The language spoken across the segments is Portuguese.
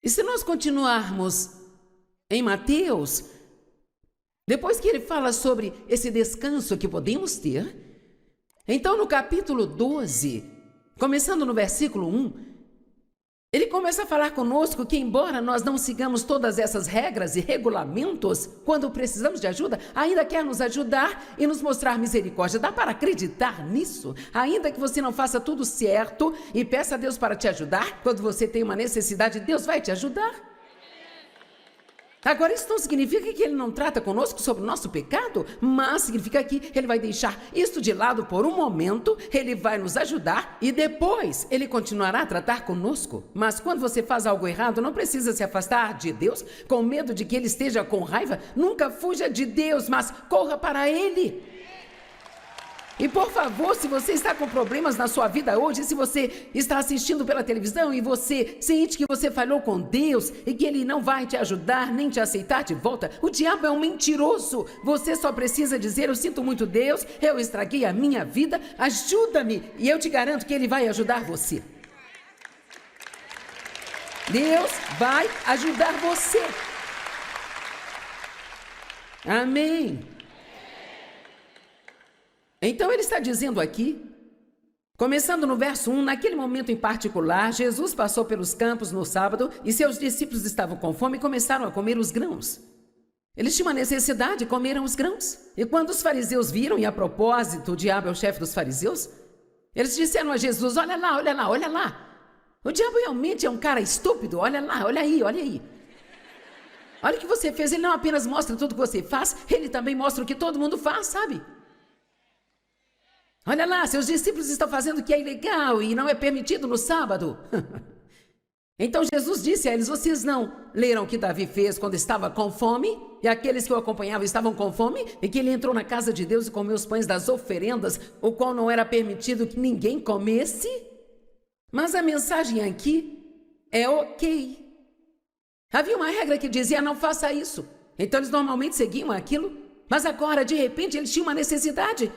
E se nós continuarmos em Mateus, depois que ele fala sobre esse descanso que podemos ter, então no capítulo 12, começando no versículo 1, ele começa a falar conosco que, embora nós não sigamos todas essas regras e regulamentos, quando precisamos de ajuda, ainda quer nos ajudar e nos mostrar misericórdia. Dá para acreditar nisso? Ainda que você não faça tudo certo e peça a Deus para te ajudar, quando você tem uma necessidade, Deus vai te ajudar. Agora, isso não significa que ele não trata conosco sobre o nosso pecado, mas significa que ele vai deixar isso de lado por um momento, ele vai nos ajudar e depois ele continuará a tratar conosco. Mas quando você faz algo errado, não precisa se afastar de Deus com medo de que ele esteja com raiva. Nunca fuja de Deus, mas corra para ele. E por favor, se você está com problemas na sua vida hoje, se você está assistindo pela televisão e você sente que você falhou com Deus e que Ele não vai te ajudar nem te aceitar de volta, o diabo é um mentiroso. Você só precisa dizer: eu sinto muito, Deus, eu estraguei a minha vida, ajuda-me, e eu te garanto que Ele vai ajudar você. Deus vai ajudar você. Amém. Então ele está dizendo aqui, começando no verso 1, naquele momento em particular, Jesus passou pelos campos no sábado e seus discípulos estavam com fome e começaram a comer os grãos. Eles tinham uma necessidade e comeram os grãos. E quando os fariseus viram, e a propósito, o diabo é o chefe dos fariseus, eles disseram a Jesus: olha lá, olha lá, olha lá. O diabo realmente é um cara estúpido, olha lá, olha aí, olha aí. Olha o que você fez, ele não apenas mostra tudo que você faz, ele também mostra o que todo mundo faz, sabe? Olha lá, seus discípulos estão fazendo o que é ilegal e não é permitido no sábado. Então Jesus disse a eles: vocês não leram o que Davi fez quando estava com fome? E aqueles que o acompanhavam estavam com fome? E que ele entrou na casa de Deus e comeu os pães das oferendas, o qual não era permitido que ninguém comesse? Mas a mensagem aqui é ok. Havia uma regra que dizia: não faça isso. Então eles normalmente seguiam aquilo. Mas agora, de repente, eles tinham uma necessidade.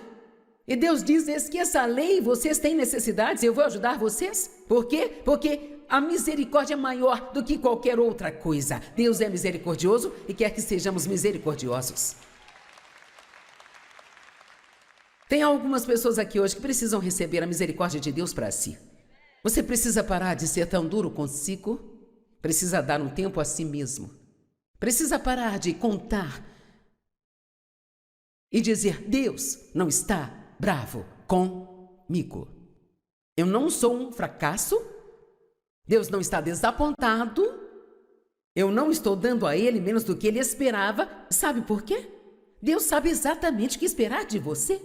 E Deus diz: esqueça a lei, vocês têm necessidades, eu vou ajudar vocês. Por quê? Porque a misericórdia é maior do que qualquer outra coisa. Deus é misericordioso e quer que sejamos misericordiosos. Tem algumas pessoas aqui hoje que precisam receber a misericórdia de Deus para si. Você precisa parar de ser tão duro consigo, precisa dar um tempo a si mesmo. Precisa parar de contar e dizer: Deus não está bravo comigo. Eu não sou um fracasso. Deus não está desapontado. Eu não estou dando a Ele menos do que Ele esperava. Sabe por quê? Deus sabe exatamente o que esperar de você.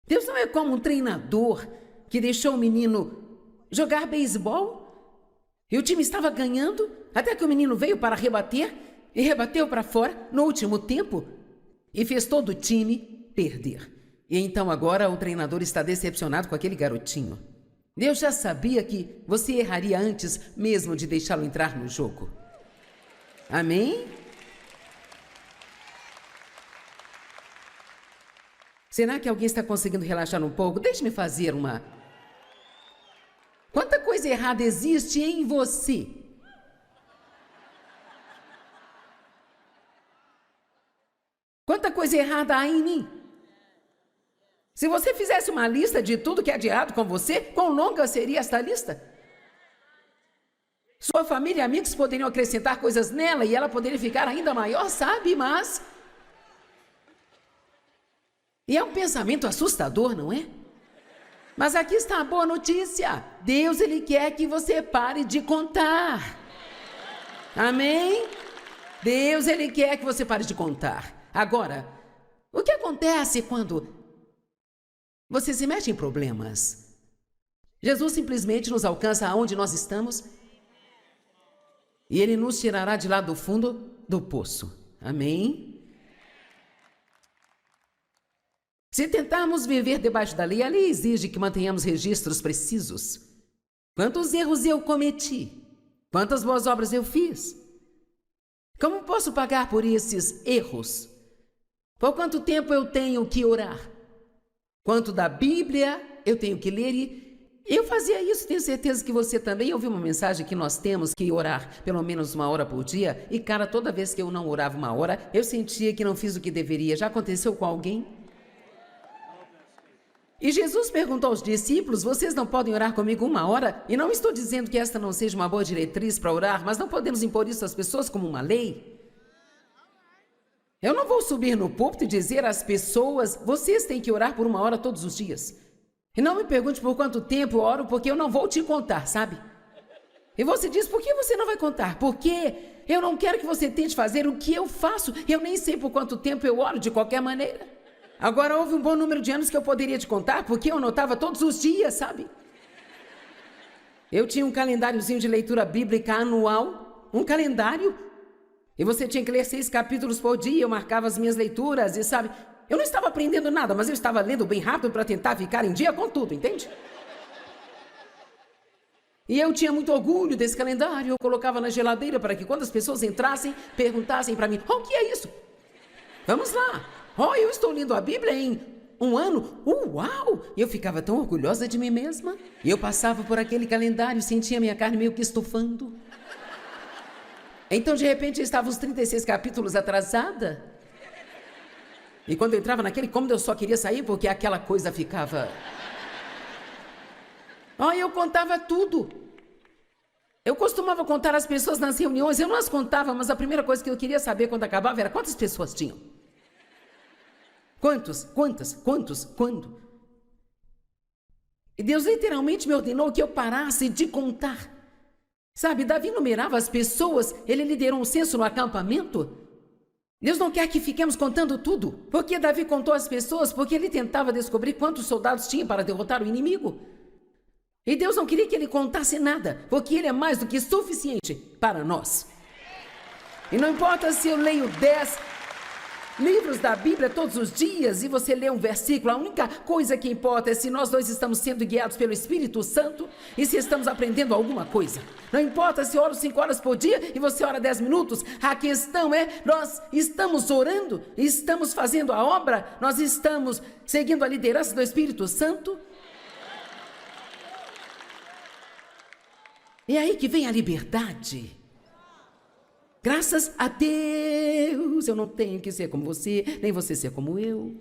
Deus não é como um treinador que deixou o menino jogar beisebol e o time estava ganhando até que o menino veio para rebater e rebateu para fora no último tempo e fez todo o time perder. E então agora o treinador está decepcionado com aquele garotinho. Deus já sabia que você erraria antes mesmo de deixá-lo entrar no jogo. Amém? Será que alguém está conseguindo relaxar um pouco? Deixe-me fazer uma... Quanta coisa errada existe em você? Quanta coisa errada há em mim? Se você fizesse uma lista de tudo que é de errado com você, quão longa seria esta lista? Sua família e amigos poderiam acrescentar coisas nela e ela poderia ficar ainda maior, sabe? Mas... E é um pensamento assustador, não é? Mas aqui está a boa notícia. Deus, Ele quer que você pare de contar. Amém? Deus, Ele quer que você pare de contar. Agora, o que acontece quando você se mete em problemas? Jesus simplesmente nos alcança aonde nós estamos e Ele nos tirará de lá do fundo do poço. Amém? Se tentarmos viver debaixo da lei, a lei exige que mantenhamos registros precisos. Quantos erros eu cometi? Quantas boas obras eu fiz? Como posso pagar por esses erros? Por quanto tempo eu tenho que orar? Quanto da Bíblia eu tenho que ler? Eu fazia isso, tenho certeza que você também. Eu vi uma mensagem que nós temos que orar pelo menos 1 hora por dia. E cara, toda vez que eu não orava 1 hora, eu sentia que não fiz o que deveria. Já aconteceu com alguém? E Jesus perguntou aos discípulos: vocês não podem orar comigo 1 hora? E não estou dizendo que esta não seja uma boa diretriz para orar, mas não podemos impor isso às pessoas como uma lei. Eu não vou subir no púlpito e dizer às pessoas: vocês têm que orar por 1 hora todos os dias. E não me pergunte por quanto tempo eu oro, porque eu não vou te contar, sabe? E você diz: por que você não vai contar? Porque eu não quero que você tente fazer o que eu faço. Eu nem sei por quanto tempo eu oro de qualquer maneira. Agora, houve um bom número de anos que eu poderia te contar, porque eu anotava todos os dias, sabe? Eu tinha um calendáriozinho de leitura bíblica anual, um calendário, e você tinha que ler 6 capítulos por dia. Eu marcava as minhas leituras e, sabe, eu não estava aprendendo nada, mas eu estava lendo bem rápido para tentar ficar em dia com tudo, entende? E eu tinha muito orgulho desse calendário. Eu colocava na geladeira para que quando as pessoas entrassem, perguntassem para mim: o que é isso? Vamos lá. Eu estou lendo a Bíblia em 1 ano. Uau! Eu ficava tão orgulhosa de mim mesma. E eu passava por aquele calendário e sentia minha carne meio que estufando. Então, de repente, eu estava uns 36 capítulos atrasada. E quando eu entrava naquele cômodo, eu só queria sair porque aquela coisa ficava... eu contava tudo. Eu costumava contar as pessoas nas reuniões. Eu não as contava, mas a primeira coisa que eu queria saber quando acabava era quantas pessoas tinham. Quantos? Quantas? Quantos? Quando? E Deus literalmente me ordenou que eu parasse de contar. Sabe, Davi numerava as pessoas, ele liderou um censo no acampamento. Deus não quer que fiquemos contando tudo. Porque Davi contou as pessoas? Porque ele tentava descobrir quantos soldados tinha para derrotar o inimigo. E Deus não queria que ele contasse nada, porque ele é mais do que suficiente para nós. E não importa se eu leio 10 livros da Bíblia todos os dias e você lê um versículo, a única coisa que importa é se nós dois estamos sendo guiados pelo Espírito Santo e se estamos aprendendo alguma coisa. Não importa se eu oro 5 horas por dia e você ora 10 minutos, a questão é: nós estamos orando, estamos fazendo a obra, nós estamos seguindo a liderança do Espírito Santo. E aí que vem a liberdade. Graças a Deus, eu não tenho que ser como você, nem você ser como eu.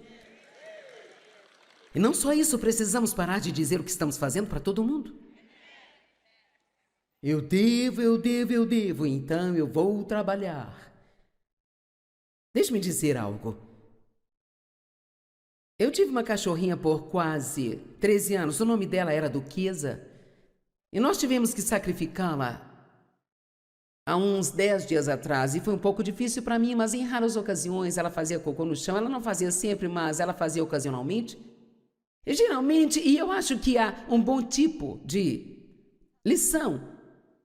E não só isso, precisamos parar de dizer o que estamos fazendo para todo mundo. Eu devo, então eu vou trabalhar. Deixe-me dizer algo. Eu tive uma cachorrinha por quase 13 anos, o nome dela era Duquesa, e nós tivemos que sacrificá-la há uns 10 dias atrás, e foi um pouco difícil para mim, mas em raras ocasiões ela fazia cocô no chão. Ela não fazia sempre, mas ela fazia ocasionalmente. E geralmente, e eu acho que há um bom tipo de lição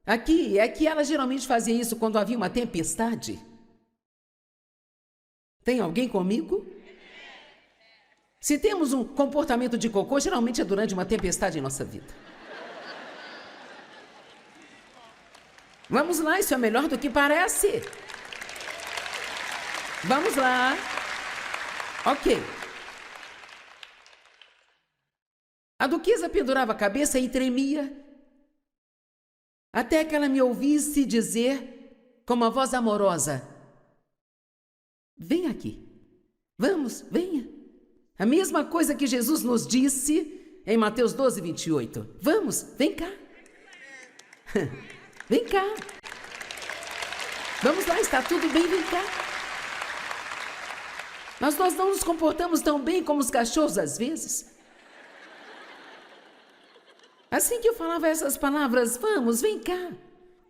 aqui, é que ela geralmente fazia isso quando havia uma tempestade. Tem alguém comigo? Se temos um comportamento de cocô, geralmente é durante uma tempestade em nossa vida. Vamos lá, isso é melhor do que parece. Vamos lá. Ok. A Duquesa pendurava a cabeça e tremia, até que ela me ouvisse dizer com uma voz amorosa: vem aqui. Vamos, venha. A mesma coisa que Jesus nos disse em Mateus 12, 28. Vamos, vem cá. Vem cá. Vamos lá, está tudo bem, vem cá. Mas nós não nos comportamos tão bem como os cachorros às vezes. Assim que eu falava essas palavras, vamos, vem cá,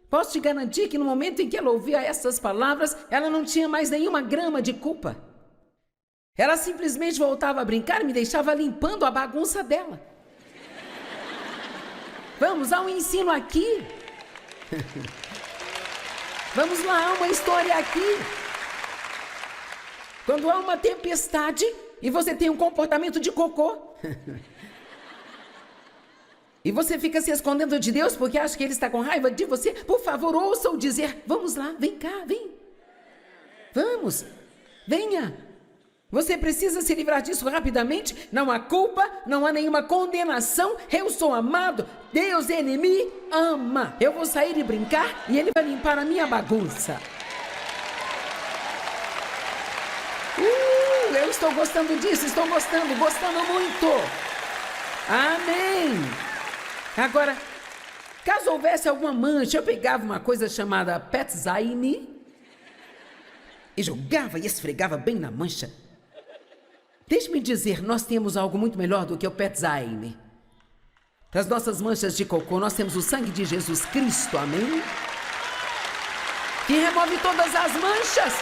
posso te garantir que no momento em que ela ouvia essas palavras, ela não tinha mais nenhuma grama de culpa. Ela simplesmente voltava a brincar e me deixava limpando a bagunça dela. Vamos, há um ensino aqui. Vamos lá, há uma história aqui. Quando há uma tempestade e você tem um comportamento de cocô e você fica se escondendo de Deus porque acha que Ele está com raiva de você, por favor, ouça-o dizer: vamos lá, vem cá, vem. Vamos, venha. Você precisa se livrar disso rapidamente. Não há culpa, não há nenhuma condenação. Eu sou amado. Deus, Ele me ama. Eu vou sair e brincar e Ele vai limpar a minha bagunça. Eu estou gostando disso, estou gostando muito. Amém. Agora, caso houvesse alguma mancha, eu pegava uma coisa chamada Petzine e jogava e esfregava bem na mancha. Deixe-me dizer, nós temos algo muito melhor do que o Petzine. Para as nossas manchas de cocô, nós temos o sangue de Jesus Cristo, amém? Que remove todas as manchas.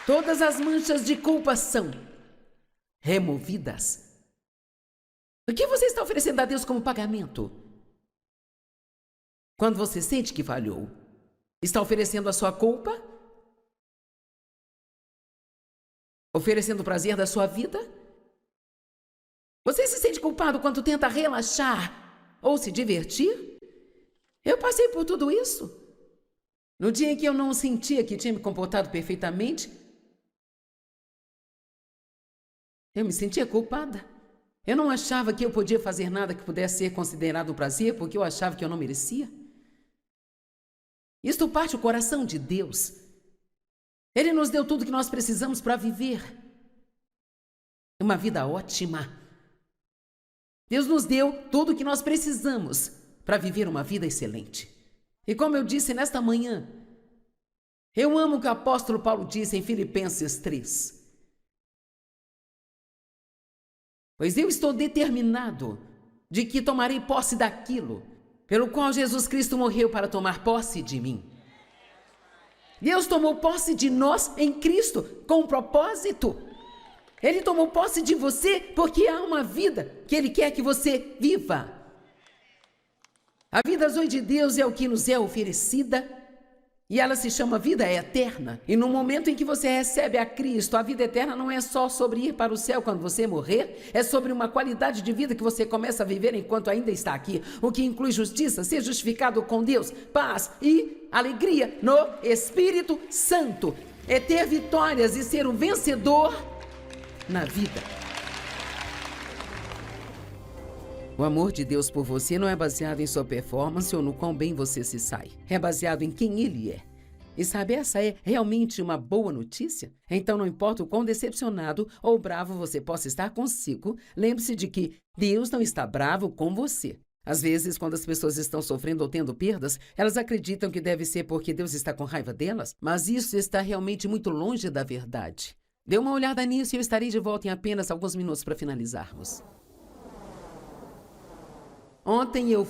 Todas as manchas de culpa são removidas. O que você está oferecendo a Deus como pagamento? Quando você sente que falhou, está oferecendo a sua culpa? Oferecendo o prazer da sua vida? Você se sente culpado quando tenta relaxar ou se divertir? Eu passei por tudo isso. No dia em que eu não sentia que tinha me comportado perfeitamente, eu me sentia culpada. Eu não achava que eu podia fazer nada que pudesse ser considerado um prazer, porque eu achava que eu não merecia. Isto parte do coração de Deus. Ele nos deu tudo que nós precisamos para viver uma vida ótima. Deus nos deu tudo o que nós precisamos para viver uma vida excelente. E como eu disse nesta manhã, eu amo o que o apóstolo Paulo disse em Filipenses 3. Pois eu estou determinado de que tomarei posse daquilo pelo qual Jesus Cristo morreu para tomar posse de mim. Deus tomou posse de nós em Cristo com um propósito. Ele tomou posse de você porque há uma vida que Ele quer que você viva. A vida zoe de Deus é o que nos é oferecida e ela se chama vida eterna. E no momento em que você recebe a Cristo, a vida eterna não é só sobre ir para o céu quando você morrer, é sobre uma qualidade de vida que você começa a viver enquanto ainda está aqui, o que inclui justiça, ser justificado com Deus, paz e alegria no Espírito Santo. É ter vitórias e ser um vencedor na vida. O amor de Deus por você não é baseado em sua performance ou no quão bem você se sai. É baseado em quem Ele é. E sabe, essa é realmente uma boa notícia? Então não importa o quão decepcionado ou bravo você possa estar consigo, lembre-se de que Deus não está bravo com você. Às vezes, quando as pessoas estão sofrendo ou tendo perdas, elas acreditam que deve ser porque Deus está com raiva delas, mas isso está realmente muito longe da verdade. Dê uma olhada nisso e eu estarei de volta em apenas alguns minutos para finalizarmos. Ontem eu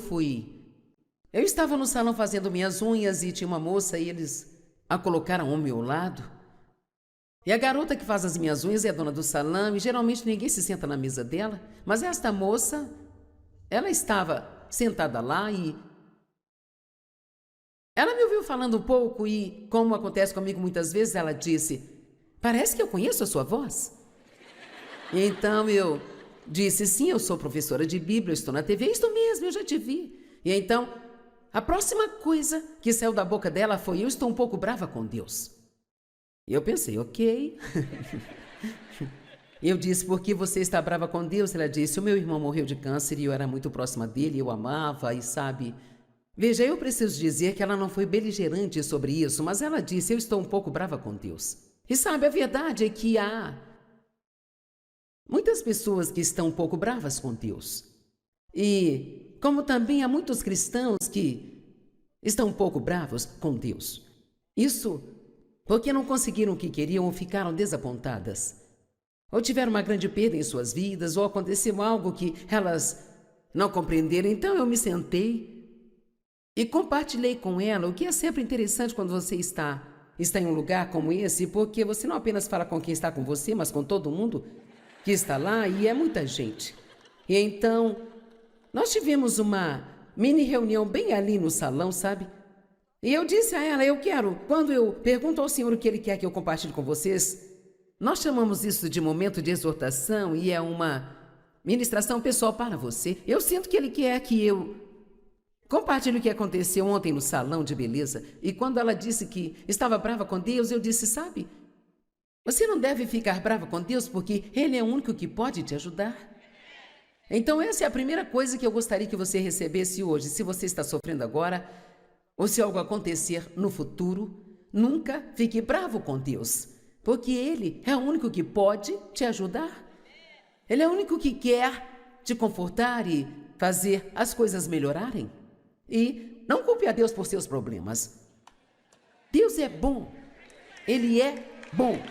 estava no salão fazendo minhas unhas e tinha uma moça e eles a colocaram ao meu lado. E a garota que faz as minhas unhas é a dona do salão e geralmente ninguém se senta na mesa dela. Mas esta moça, ela estava sentada lá e ela me ouviu falando um pouco e, como acontece comigo muitas vezes, ela disse: "Parece que eu conheço a sua voz." E então eu disse: "Sim, eu sou professora de Bíblia, eu estou na TV." "Isto mesmo, eu já te vi." E então, a próxima coisa que saiu da boca dela foi: "Eu estou um pouco brava com Deus." E eu pensei: ok. Eu disse: "Por que você está brava com Deus?" Ela disse: "O meu irmão morreu de câncer e eu era muito próxima dele, eu amava e sabe..." Veja, eu preciso dizer que ela não foi beligerante sobre isso, mas ela disse: "Eu estou um pouco brava com Deus." E sabe, a verdade é que há muitas pessoas que estão um pouco bravas com Deus. E como também há muitos cristãos que estão um pouco bravos com Deus. Isso porque não conseguiram o que queriam ou ficaram desapontadas. Ou tiveram uma grande perda em suas vidas, ou aconteceu algo que elas não compreenderam. Então eu me sentei e compartilhei com ela, o que é sempre interessante quando você está em um lugar como esse, porque você não apenas fala com quem está com você, mas com todo mundo que está lá, e é muita gente. E então, nós tivemos uma mini reunião bem ali no salão, sabe? E eu disse a ela: quando eu pergunto ao Senhor o que Ele quer que eu compartilhe com vocês, nós chamamos isso de momento de exortação e é uma ministração pessoal para você. Eu sinto que Ele quer que eu Compartilhe o que aconteceu ontem no salão de beleza. E quando ela disse que estava brava com Deus, eu disse, sabe, você não deve ficar brava com Deus porque Ele é o único que pode te ajudar. Então essa é a primeira coisa que eu gostaria que você recebesse hoje. Se você está sofrendo agora, ou se algo acontecer no futuro, nunca fique bravo com Deus, porque Ele é o único que pode te ajudar. Ele é o único que quer te confortar e fazer as coisas melhorarem. E não culpe a Deus por seus problemas. Deus é bom. Ele é bom.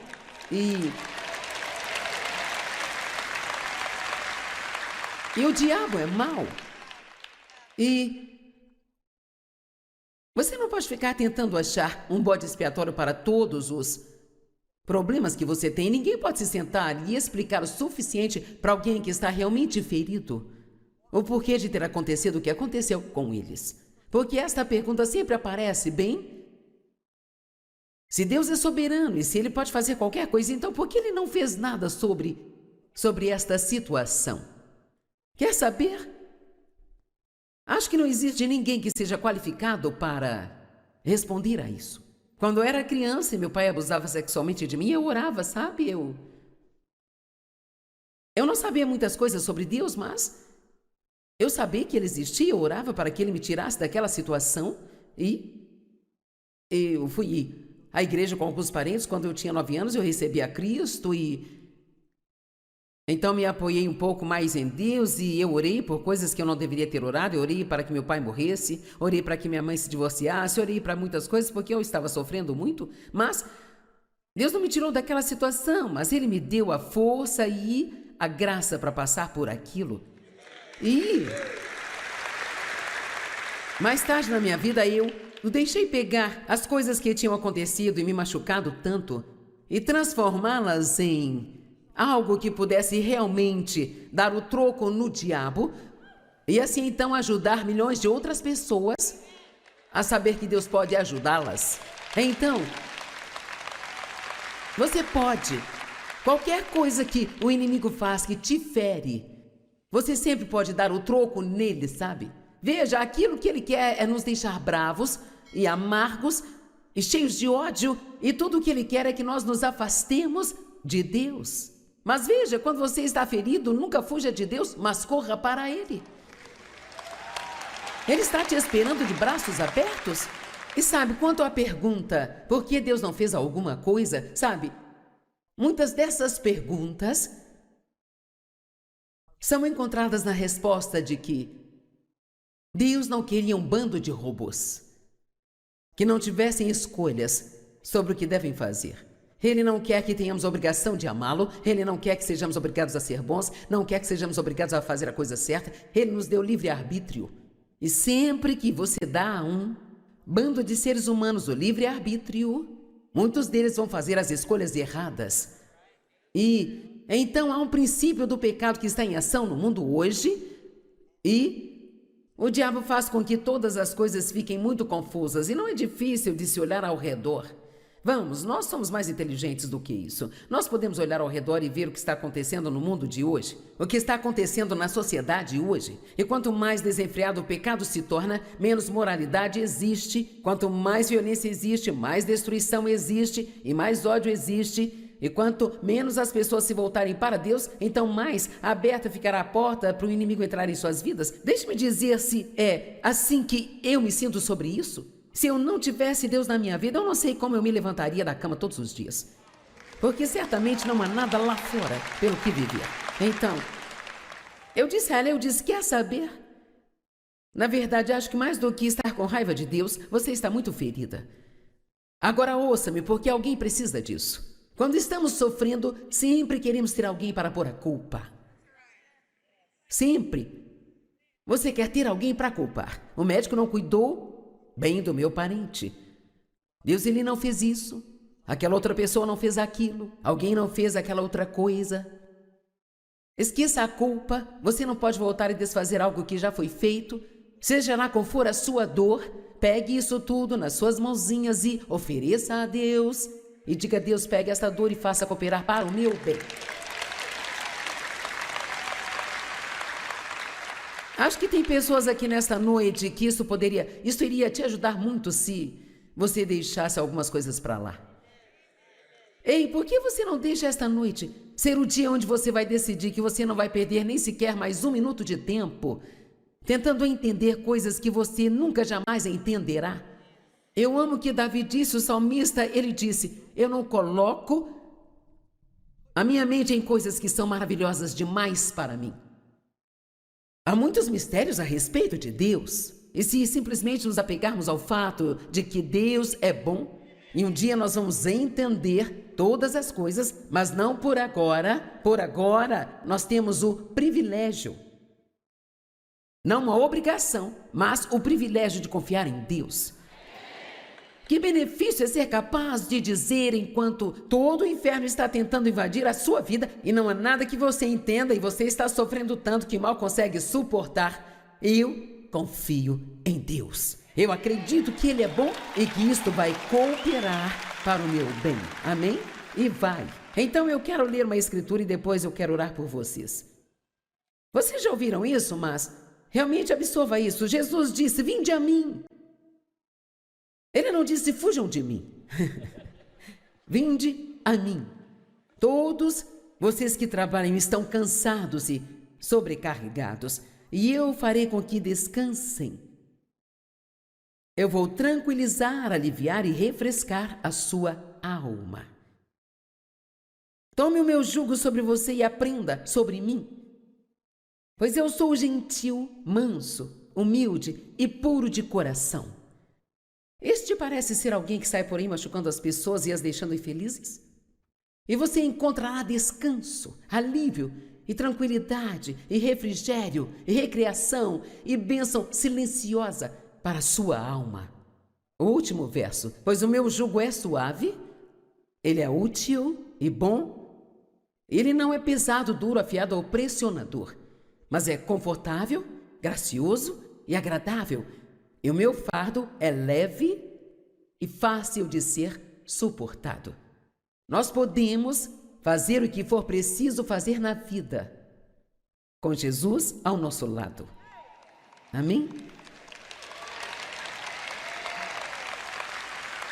E o diabo é mau. E você não pode ficar tentando achar um bode expiatório para todos os problemas que você tem. Ninguém pode se sentar e explicar o suficiente para alguém que está realmente ferido o porquê de ter acontecido o que aconteceu com eles. Porque esta pergunta sempre aparece, bem? Se Deus é soberano e se Ele pode fazer qualquer coisa, então por que Ele não fez nada sobre esta situação? Quer saber? Acho que não existe ninguém que seja qualificado para responder a isso. Quando eu era criança e meu pai abusava sexualmente de mim, eu orava, sabe? Eu não sabia muitas coisas sobre Deus, mas eu sabia que Ele existia, eu orava para que Ele me tirasse daquela situação e eu fui à igreja com alguns parentes. Quando eu tinha 9 anos, eu recebi a Cristo e então me apoiei um pouco mais em Deus e eu orei por coisas que eu não deveria ter orado. Eu orei para que meu pai morresse, orei para que minha mãe se divorciasse, orei para muitas coisas porque eu estava sofrendo muito, mas Deus não me tirou daquela situação, mas Ele me deu a força e a graça para passar por aquilo. E mais tarde na minha vida eu deixei pegar as coisas que tinham acontecido e me machucado tanto e transformá-las em algo que pudesse realmente dar o troco no diabo e assim então ajudar milhões de outras pessoas a saber que Deus pode ajudá-las. Então, você pode, qualquer coisa que o inimigo faz que te fere, você sempre pode dar o troco nele, sabe? Veja, aquilo que ele quer é nos deixar bravos e amargos e cheios de ódio, e tudo o que ele quer é que nós nos afastemos de Deus. Mas veja, quando você está ferido, nunca fuja de Deus, mas corra para Ele. Ele está te esperando de braços abertos. E sabe, quanto à pergunta, por que Deus não fez alguma coisa? Sabe, muitas dessas perguntas são encontradas na resposta de que Deus não queria um bando de robôs que não tivessem escolhas sobre o que devem fazer. Ele não quer que tenhamos a obrigação de amá-lo, Ele não quer que sejamos obrigados a ser bons, não quer que sejamos obrigados a fazer a coisa certa. Ele nos deu livre-arbítrio. E sempre que você dá a um bando de seres humanos o livre-arbítrio, muitos deles vão fazer as escolhas erradas. E então há um princípio do pecado que está em ação no mundo hoje e o diabo faz com que todas as coisas fiquem muito confusas e não é difícil de se olhar ao redor. Vamos, nós somos mais inteligentes do que isso. Nós podemos olhar ao redor e ver o que está acontecendo no mundo de hoje, o que está acontecendo na sociedade hoje. E quanto mais desenfreado o pecado se torna, menos moralidade existe. Quanto mais violência existe, mais destruição existe e mais ódio existe. E quanto menos as pessoas se voltarem para Deus, então mais aberta ficará a porta para o inimigo entrar em suas vidas. Deixe-me dizer se é assim que eu me sinto sobre isso. Se eu não tivesse Deus na minha vida, eu não sei como eu me levantaria da cama todos os dias. Porque certamente não há nada lá fora pelo que viver. Então, eu disse a ela, quer saber? Na verdade, acho que mais do que estar com raiva de Deus, você está muito ferida. Agora ouça-me, porque alguém precisa disso. Quando estamos sofrendo, sempre queremos ter alguém para pôr a culpa. Sempre. Você quer ter alguém para culpar. O médico não cuidou bem do meu parente. Deus, ele não fez isso. Aquela outra pessoa não fez aquilo. Alguém não fez aquela outra coisa. Esqueça a culpa. Você não pode voltar e desfazer algo que já foi feito. Seja lá qual for a sua dor, pegue isso tudo nas suas mãozinhas e ofereça a Deus. E diga a Deus, pegue esta dor e faça cooperar para o meu bem. Acho que tem pessoas aqui nesta noite que isso iria te ajudar muito se você deixasse algumas coisas para lá. Ei, por que você não deixa esta noite ser o dia onde você vai decidir que você não vai perder nem sequer mais um minuto de tempo tentando entender coisas que você nunca jamais entenderá? Eu amo que Davi disse, o salmista, ele disse, eu não coloco a minha mente em coisas que são maravilhosas demais para mim. Há muitos mistérios a respeito de Deus, e se simplesmente nos apegarmos ao fato de que Deus é bom, e um dia nós vamos entender todas as coisas, mas não por agora. Por agora, nós temos o privilégio, não uma obrigação, mas o privilégio de confiar em Deus. Que benefício é ser capaz de dizer, enquanto todo o inferno está tentando invadir a sua vida e não há nada que você entenda e você está sofrendo tanto que mal consegue suportar. Eu confio em Deus. Eu acredito que Ele é bom e que isto vai cooperar para o meu bem. Amém? E vai. Então eu quero ler uma escritura e depois eu quero orar por vocês. Vocês já ouviram isso, mas realmente absorva isso. Jesus disse, vinde a mim. Ele não disse, fujam de mim. Vinde a mim. Todos vocês que trabalham estão cansados e sobrecarregados, e eu farei com que descansem. Eu vou tranquilizar, aliviar e refrescar a sua alma. Tome o meu jugo sobre você e aprenda sobre mim, pois eu sou gentil, manso, humilde e puro de coração. Este parece ser alguém que sai por aí machucando as pessoas e as deixando infelizes? E você encontrará descanso, alívio e tranquilidade e refrigério e recreação e bênção silenciosa para a sua alma. O último verso, pois o meu jugo é suave, ele é útil e bom, ele não é pesado, duro, afiado ou pressionador, mas é confortável, gracioso e agradável. E o meu fardo é leve e fácil de ser suportado. Nós podemos fazer o que for preciso fazer na vida, com Jesus ao nosso lado. Amém?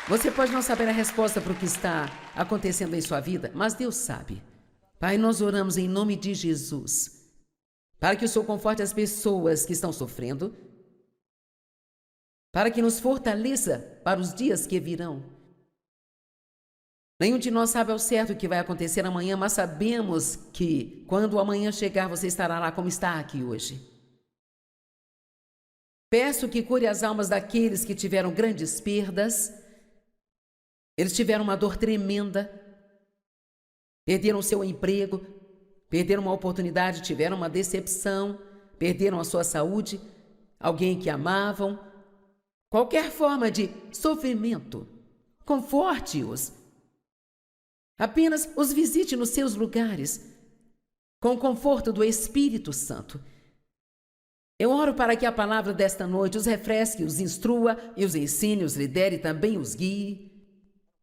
Você pode não saber a resposta para o que está acontecendo em sua vida, mas Deus sabe. Pai, nós oramos em nome de Jesus, para que o Senhor conforte as pessoas que estão sofrendo, para que nos fortaleça para os dias que virão. Nenhum de nós sabe ao certo o que vai acontecer amanhã, mas sabemos que quando o amanhã chegar, você estará lá como está aqui hoje. Peço que cure as almas daqueles que tiveram grandes perdas. Eles tiveram uma dor tremenda, perderam o seu emprego, perderam uma oportunidade, tiveram uma decepção, perderam a sua saúde, alguém que amavam. Qualquer forma de sofrimento, conforte-os. Apenas os visite nos seus lugares, com o conforto do Espírito Santo. Eu oro para que a palavra desta noite os refresque, os instrua e os ensine, os lidere e também os guie.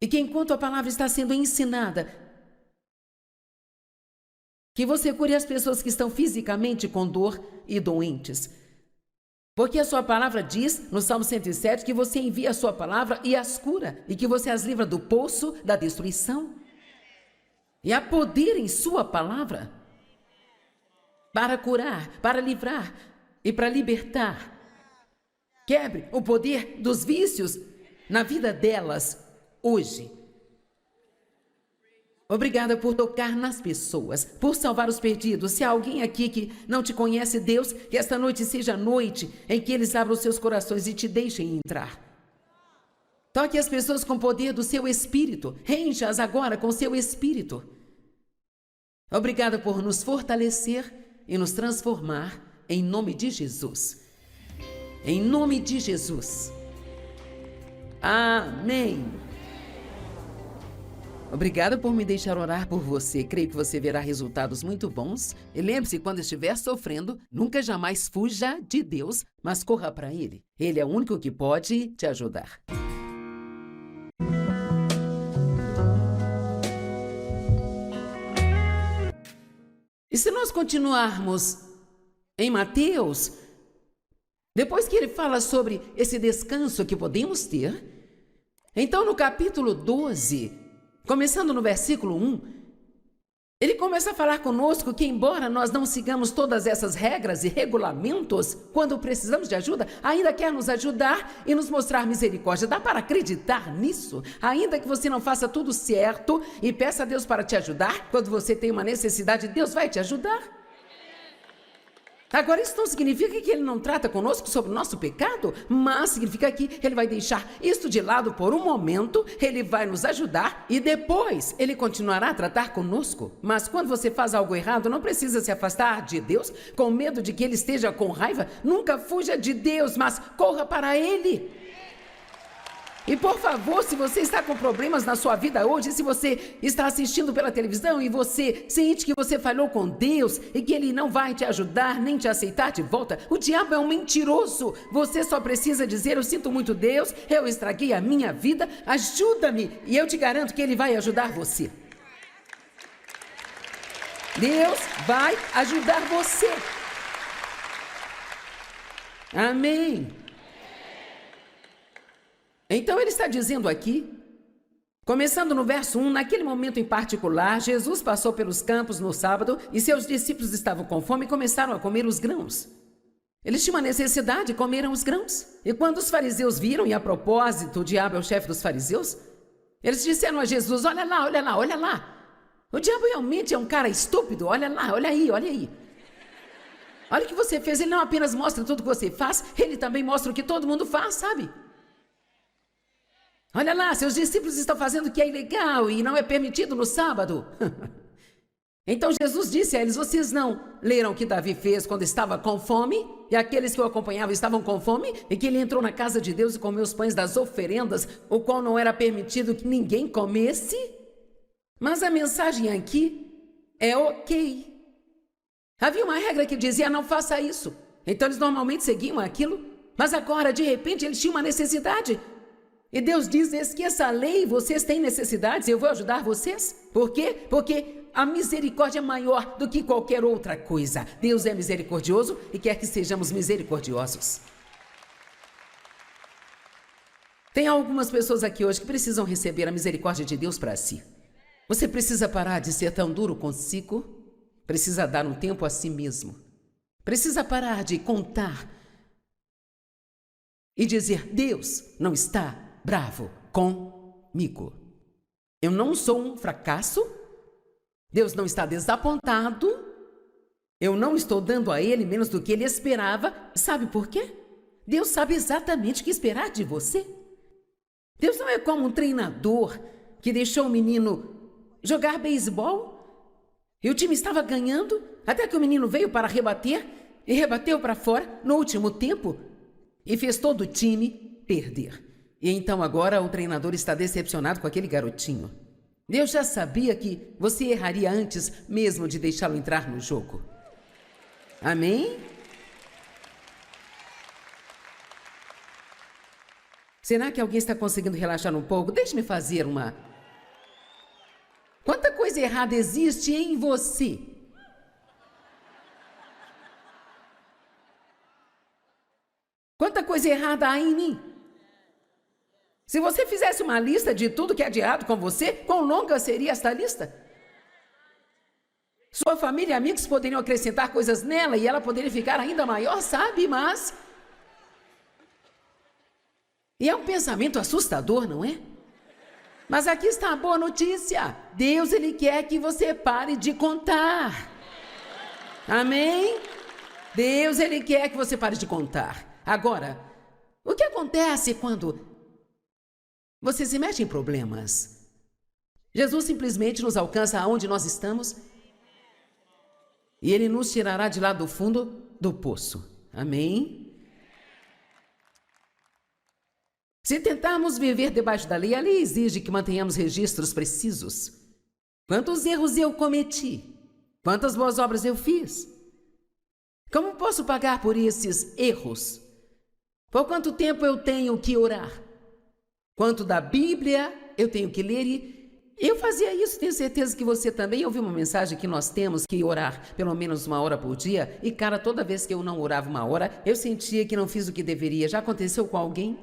E que enquanto a palavra está sendo ensinada, que você cure as pessoas que estão fisicamente com dor e doentes. Porque a sua palavra diz, no Salmo 107, que você envia a sua palavra e as cura, e que você as livra do poço da destruição. E há poder em sua palavra para curar, para livrar e para libertar. Quebre o poder dos vícios na vida delas hoje. Obrigada por tocar nas pessoas, por salvar os perdidos. Se há alguém aqui que não te conhece, Deus, que esta noite seja a noite em que eles abram os seus corações e te deixem entrar. Toque as pessoas com o poder do seu Espírito. Encha-as agora com o seu Espírito. Obrigada por nos fortalecer e nos transformar em nome de Jesus. Em nome de Jesus. Amém. Obrigada por me deixar orar por você. Creio que você verá resultados muito bons. E lembre-se, quando estiver sofrendo, nunca jamais fuja de Deus, mas corra para Ele. Ele é o único que pode te ajudar. E se nós continuarmos em Mateus, Depois que ele fala sobre esse descanso que podemos ter, então no capítulo 12, começando no versículo 1, ele começa a falar conosco que, embora nós não sigamos todas essas regras e regulamentos, quando precisamos de ajuda, ainda quer nos ajudar e nos mostrar misericórdia. Dá para acreditar nisso? Ainda que você não faça tudo certo e peça a Deus para te ajudar, quando você tem uma necessidade, Deus vai te ajudar. Agora, isso não significa que ele não trata conosco sobre o nosso pecado, mas significa que ele vai deixar isso de lado por um momento, ele vai nos ajudar e depois ele continuará a tratar conosco. Mas quando você faz algo errado, não precisa se afastar de Deus com medo de que ele esteja com raiva. Nunca fuja de Deus, mas corra para ele. E por favor, se você está com problemas na sua vida hoje, se você está assistindo pela televisão e você sente que você falhou com Deus e que Ele não vai te ajudar nem te aceitar de volta, o diabo é um mentiroso. Você só precisa dizer: eu sinto muito, Deus, eu estraguei a minha vida, ajuda-me, e eu te garanto que Ele vai ajudar você. Deus vai ajudar você. Amém. Então ele está dizendo aqui, começando no verso 1, naquele momento em particular, Jesus passou pelos campos no sábado e seus discípulos estavam com fome e começaram a comer os grãos. Eles tinham uma necessidade e comeram os grãos. E quando os fariseus viram, e a propósito, o diabo é o chefe dos fariseus, eles disseram a Jesus: olha lá, olha lá, olha lá. O diabo realmente é um cara estúpido, olha lá, olha aí, olha aí. Olha o que você fez, ele não apenas mostra tudo que você faz, ele também mostra o que todo mundo faz, sabe? Olha lá, seus discípulos estão fazendo o que é ilegal e não é permitido no sábado. Então Jesus disse a eles: vocês não leram o que Davi fez quando estava com fome? E aqueles que o acompanhavam estavam com fome? E que ele entrou na casa de Deus e comeu os pães das oferendas, o qual não era permitido que ninguém comesse? Mas a mensagem aqui é ok. Havia uma regra que dizia: não faça isso. Então eles normalmente seguiam aquilo, mas agora, de repente, eles tinham uma necessidade. E Deus diz: esqueça a lei, vocês têm necessidades, eu vou ajudar vocês. Por quê? Porque a misericórdia é maior do que qualquer outra coisa. Deus é misericordioso e quer que sejamos misericordiosos. Tem algumas pessoas aqui hoje que precisam receber a misericórdia de Deus para si. Você precisa parar de ser tão duro consigo, precisa dar um tempo a si mesmo. Precisa parar de contar e dizer: Deus não está bravo comigo. Eu não sou um fracasso. Deus não está desapontado. Eu não estou dando a Ele menos do que Ele esperava. Sabe por quê? Deus sabe exatamente o que esperar de você. Deus não é como um treinador que deixou o menino jogar beisebol e o time estava ganhando até que o menino veio para rebater e rebateu para fora no último tempo e fez todo o time perder. E então agora o treinador está decepcionado com aquele garotinho. Deus já sabia que você erraria antes mesmo de deixá-lo entrar no jogo. Amém? Será que alguém está conseguindo relaxar um pouco? Deixe-me fazer uma... Quanta coisa errada existe em você? Quanta coisa errada há em mim? Se você fizesse uma lista de tudo que é de errado com você, quão longa seria esta lista? Sua família e amigos poderiam acrescentar coisas nela e ela poderia ficar ainda maior, sabe? Mas... E é um pensamento assustador, não é? Mas aqui está a boa notícia. Deus, Ele quer que você pare de contar. Amém? Deus, Ele quer que você pare de contar. Agora, o que acontece quando você se mete em problemas? Jesus simplesmente nos alcança aonde nós estamos e Ele nos tirará de lá do fundo do poço. Amém? Se tentarmos viver debaixo da lei, a lei exige que mantenhamos registros precisos. Quantos erros eu cometi? Quantas boas obras eu fiz? Como posso pagar por esses erros? Por quanto tempo eu tenho que orar? Quanto da Bíblia eu tenho que ler? Eu fazia isso, tenho certeza que você também. Eu vi uma mensagem que nós temos que orar pelo menos 1 hora por dia. E cara, toda vez que eu não orava 1 hora, eu sentia que não fiz o que deveria. Já aconteceu com alguém?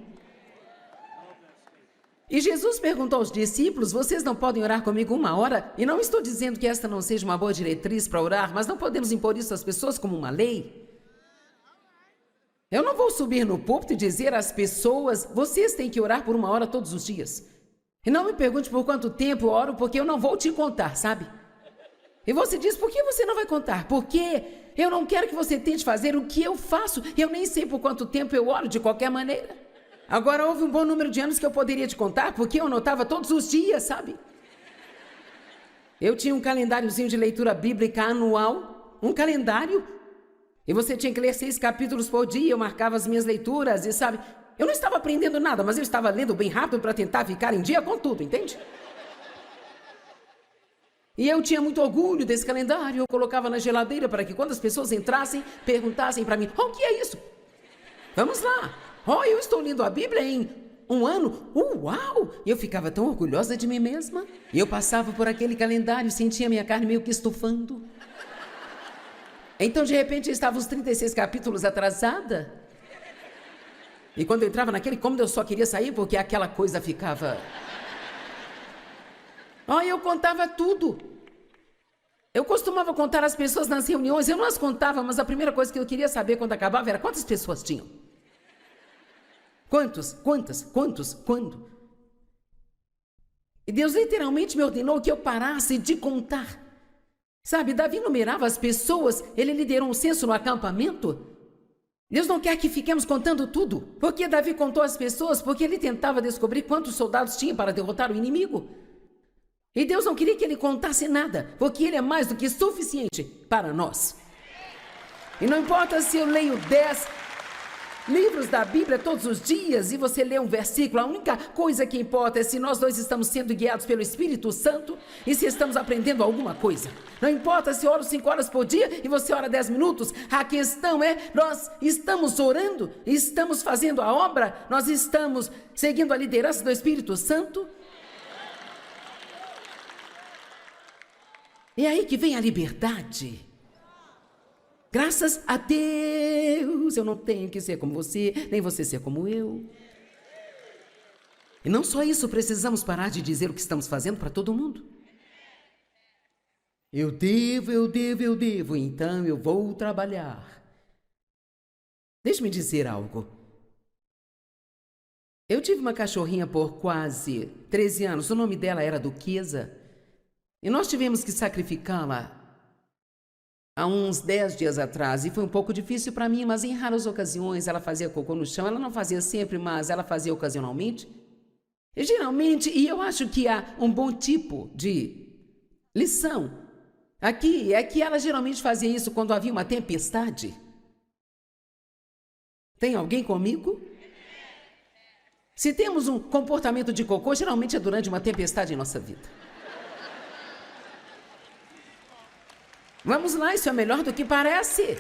E Jesus perguntou aos discípulos: vocês não podem orar comigo 1 hora? E não estou dizendo que esta não seja uma boa diretriz para orar, mas não podemos impor isso às pessoas como uma lei. Eu não vou subir no púlpito e dizer às pessoas: vocês têm que orar por 1 hora todos os dias. E não me pergunte por quanto tempo eu oro, porque eu não vou te contar, sabe? E você diz: por que você não vai contar? Porque eu não quero que você tente fazer o que eu faço. Eu nem sei por quanto tempo eu oro de qualquer maneira. Agora, houve um bom número de anos que eu poderia te contar, porque eu anotava todos os dias, sabe? Eu tinha um calendáriozinho de leitura bíblica anual, um calendário, e você tinha que ler 6 capítulos por dia. Eu marcava as minhas leituras e, sabe, eu não estava aprendendo nada, mas eu estava lendo bem rápido para tentar ficar em dia com tudo, entende? E eu tinha muito orgulho desse calendário. Eu colocava na geladeira para que quando as pessoas entrassem, perguntassem para mim: o que é isso? Vamos lá. Eu estou lendo a Bíblia em 1 ano. Uau! Eu ficava tão orgulhosa de mim mesma. E eu passava por aquele calendário e sentia minha carne meio que estufando. Então, de repente, eu estava uns 36 capítulos atrasada. E quando eu entrava naquele cômodo, eu só queria sair porque aquela coisa ficava... eu contava tudo. Eu costumava contar as pessoas nas reuniões. Eu não as contava, mas a primeira coisa que eu queria saber quando acabava era quantas pessoas tinham. Quantos? Quantas? Quantos? Quando? E Deus literalmente me ordenou que eu parasse de contar. Sabe, Davi numerava as pessoas, ele liderou um censo no acampamento. Deus não quer que fiquemos contando tudo. Porque Davi contou as pessoas? Porque ele tentava descobrir quantos soldados tinha para derrotar o inimigo. E Deus não queria que ele contasse nada, porque ele é mais do que suficiente para nós. E não importa se eu leio 10 livros da Bíblia todos os dias e você lê um versículo, a única coisa que importa é se nós dois estamos sendo guiados pelo Espírito Santo e se estamos aprendendo alguma coisa. Não importa se eu oro 5 horas por dia e você ora 10 minutos, a questão é: nós estamos orando, estamos fazendo a obra, nós estamos seguindo a liderança do Espírito Santo. É aí que vem a liberdade. Graças a Deus, eu não tenho que ser como você, nem você ser como eu. E não só isso, precisamos parar de dizer o que estamos fazendo para todo mundo. Eu devo, então eu vou trabalhar. Deixe-me dizer algo. Eu tive uma cachorrinha por quase 13 anos, o nome dela era Duquesa, e nós tivemos que sacrificá-la há uns 10 dias atrás, e foi um pouco difícil para mim, mas em raras ocasiões ela fazia cocô no chão. Ela não fazia sempre, mas ela fazia ocasionalmente. E geralmente, e eu acho que há um bom tipo de lição aqui, é que ela geralmente fazia isso quando havia uma tempestade. Tem alguém comigo? Se temos um comportamento de cocô, geralmente é durante uma tempestade em nossa vida. Vamos lá, isso é melhor do que parece.